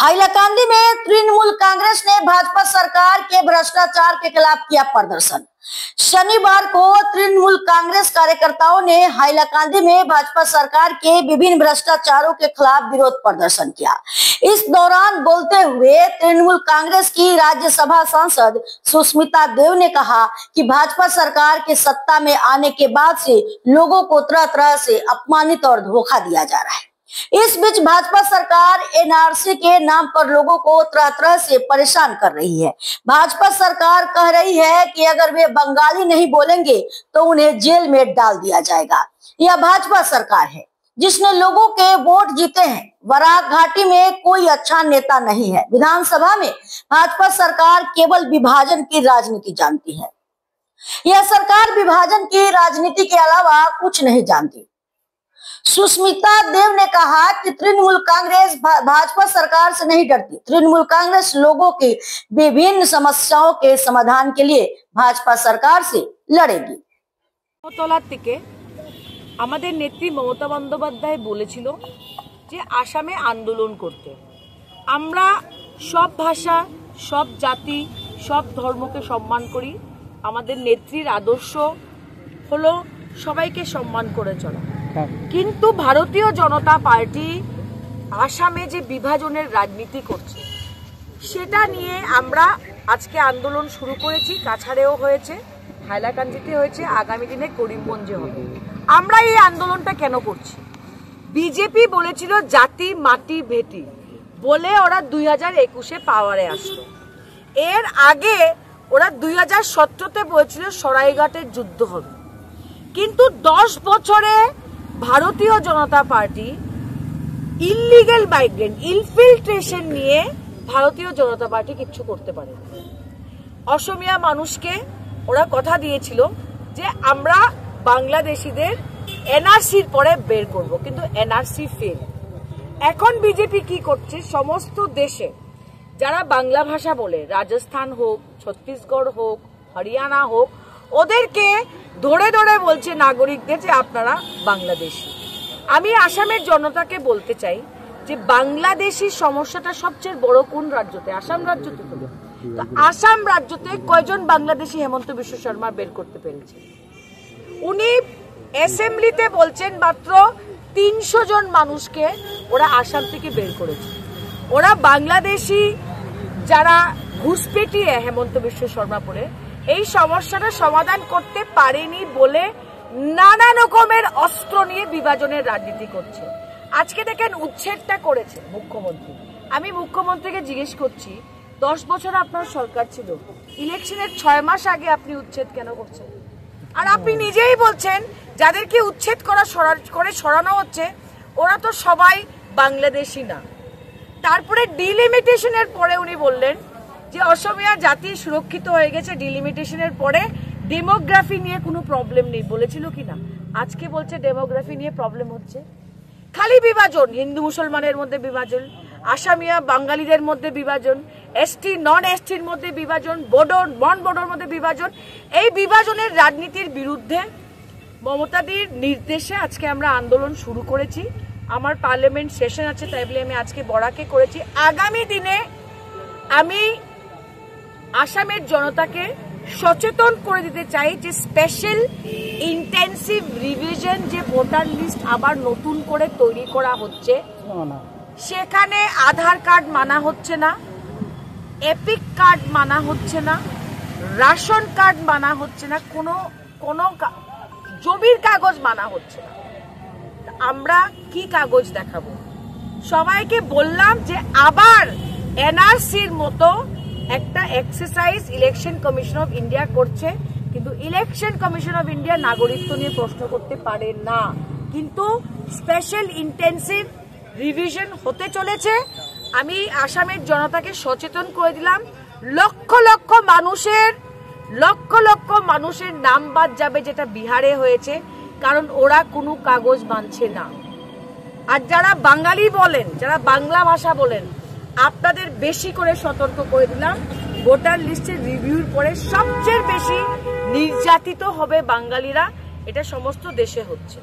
हाइलाकांदी में तृणमूल कांग्रेस ने भाजपा सरकार के भ्रष्टाचार के खिलाफ किया प्रदर्शन। शनिवार को तृणमूल कांग्रेस कार्यकर्ताओं ने हाइलाकांदी में भाजपा सरकार के विभिन्न भ्रष्टाचारों के खिलाफ विरोध प्रदर्शन किया। इस दौरान बोलते हुए तृणमूल कांग्रेस की राज्यसभा सांसद सुष्मिता देव ने कहा कि भाजपा सरकार के सत्ता में आने के बाद से लोगों को तरह तरह से अपमानित और धोखा दिया जा रहा है। इस बीच भाजपा सरकार एनआरसी के नाम पर लोगों को तरह तरह से परेशान कर रही है। भाजपा सरकार कह रही है कि अगर वे बंगाली नहीं बोलेंगे तो उन्हें जेल में डाल दिया जाएगा। यह भाजपा सरकार है जिसने लोगों के वोट जीते हैं। बराक घाटी में कोई अच्छा नेता नहीं है। विधानसभा में भाजपा सरकार केवल विभाजन की राजनीति जानती है। यह सरकार विभाजन की राजनीति के अलावा कुछ नहीं जानती। सुष्मिता देव ने कहा कि तृणमूल कांग्रेस भाजपा सरकार से नहीं डरती। तृणमूल कांग्रेस लोगों की विभिन्न समस्याओं के समाधान के लिए भाजपा सरकार से लड़ेगी। তলার থেকে আমাদের নেত্রী মমতা বন্দ্যোপাধ্যায় বলেছিল যে আসামে আন্দোলন করতে। আমরা সব ভাষা, সব জাতি, সব ধর্মকে সম্মান করি। আমাদের নেত্রীর আদর্শ হলো সবাইকে সম্মান করে চলা। কিন্তু ভারতীয় জনতা পার্টি আসামে যে বিভাজনের রাজনীতি করছে সেটা নিয়ে আমরা আজকে আন্দোলন শুরু করেছি। কাছাড়েও হয়েছে, হাইলাকান্দিতে হয়েছে, আগামী দিনে করিমগঞ্জে হবে। আমরা এই আন্দোলনটা কেন করছি? বিজেপি বলেছিল জাতি মাটি ভেটি বলে ওরা 2021-এ পাওয়ারে আসলো। এর আগে ওরা 2017-তে বলেছিল সরাইঘাটের যুদ্ধ হবে। কিন্তু 10 বছরে ভারতীয় জনতা পার্টি ইললিগ্যাল মাইগ্রেন্ট ইনফিল্ট্রেশন নিয়ে ভারতীয় জনতা পার্টি কিচ্ছু করতে পারে না। অসমিয়া মানুষকে ওরা কথা দিয়েছিল যে আমরা বাংলাদেশিদের এনআরসির পরে বের করব, কিন্তু এনআরসি ফেল। এখন বিজেপি কি করছে? সমস্ত দেশে যারা বাংলা ভাষা বলে, রাজস্থান হোক, ছত্তিশগড় হোক, হরিয়ানা হোক, ওদেরকে ধরে ধরে বলছে নাগরিকদের যে আপনারা বাংলাদেশি। আমি আসামের জনতাকে বলতে চাই যে বাংলাদেশি সমস্যাটা সবচেয়ে বড় কোন রাজ্যতে? আসাম রাজ্যতে। তো আসাম রাজ্যতে কয়জন বাংলাদেশি হেমন্ত বিশ্ব শর্মা বের করতে পেরেছে? উনি অ্যাসেম্বলিতে বলছেন মাত্র 300 জন মানুষকে ওরা আসাম থেকে বের করেছে। ওরা বাংলাদেশি যারা ঘুষপেটিয়ে হেমন্ত বিশ্ব শর্মা পড়ে এই সমস্যাটা সমাধান করতে পারেনি বলে নানা রকমের অস্ত্র নিয়ে বিভাজনের রাজনীতি করছে। আজকে দেখেন উচ্ছেদটা করেছে মুখ্যমন্ত্রী। আমি মুখ্যমন্ত্রীকে জিজ্ঞেস করছি, 10 বছর আপনার সরকার ছিল, ইলেকশনের 6 মাস আগে আপনি উচ্ছেদ কেন করছেন? আর আপনি নিজেই বলছেন যাদেরকে উচ্ছেদ করে সরানো হচ্ছে ওরা তো সবাই বাংলাদেশি না। তারপরে ডিলিমিটেশনের পরে উনি বললেন যে অসমিয়া জাতি সুরক্ষিত হয়ে গেছে, ডিলিমিটেশনের পরে ডেমোগ্রাফি নিয়ে কোনো প্রবলেম নেই। বলেছিল কিনা? আজকে বলছে ডেমোগ্রাফি নিয়ে প্রবলেম হচ্ছে। খালি বিভাজন, হিন্দু মুসলমানের মধ্যে বিভাজন, আসামিয়া বাঙালিদের মধ্যে বিভাজন, এসটি নন এসটির মধ্যে বিভাজন, বড়ো নন বড়োর মধ্যে বিভাজন। এই বিভাজনের রাজনীতির বিরুদ্ধে মমতাদির নির্দেশে আজকে আমরা আন্দোলন শুরু করেছি। আমার পার্লামেন্ট সেশন আছে, তাই বলে আমি আজকে বরাকে করেছি। আগামী দিনে আমি আসামের জনতাকে সচেতন করে দিতে চাই যে স্পেশাল ইন্টেন্সিভ রিভিশন যে ভোটার লিস্ট আবার নতুন করে তৈরি করা হচ্ছে, সেখানে আধার কার্ড মানা হচ্ছে না, এপিক কার্ড মানা হচ্ছে না, রেশন কার্ড মানা হচ্ছে না, কোনো জমির কাগজ মানা হচ্ছে না। আমরা কি কাগজ দেখাবো? সবাইকে বললাম যে আবার এনআরসির মতো একটা exercise election commission of India করছে, কিন্তু ইলেকশন কমিশন অফ ইন্ডিয়া নাগরিকত্ব নিয়ে প্রশ্ন করতে পারে না। কিন্তু স্পেশাল ইন্টেন্সিভ রিভিশন হতে চলেছে। আমি আসামের জনতাকে সচেতন করে দিলাম। লক্ষ লক্ষ মানুষের নাম বাদ যাবে, যেটা বিহারে হয়েছে, কারণ ওরা কোনো কাগজ মানছে না। আর যারা বাঙালি বলেন, যারা বাংলা ভাষা বলেন, আপনাদের বেশি করে সতর্ক করে দিলাম, ভোটার লিস্টের রিভিউর পরে সবচেয়ে বেশি নির্যাতিত হবে বাঙালিরা। এটা সমস্ত দেশে হচ্ছে।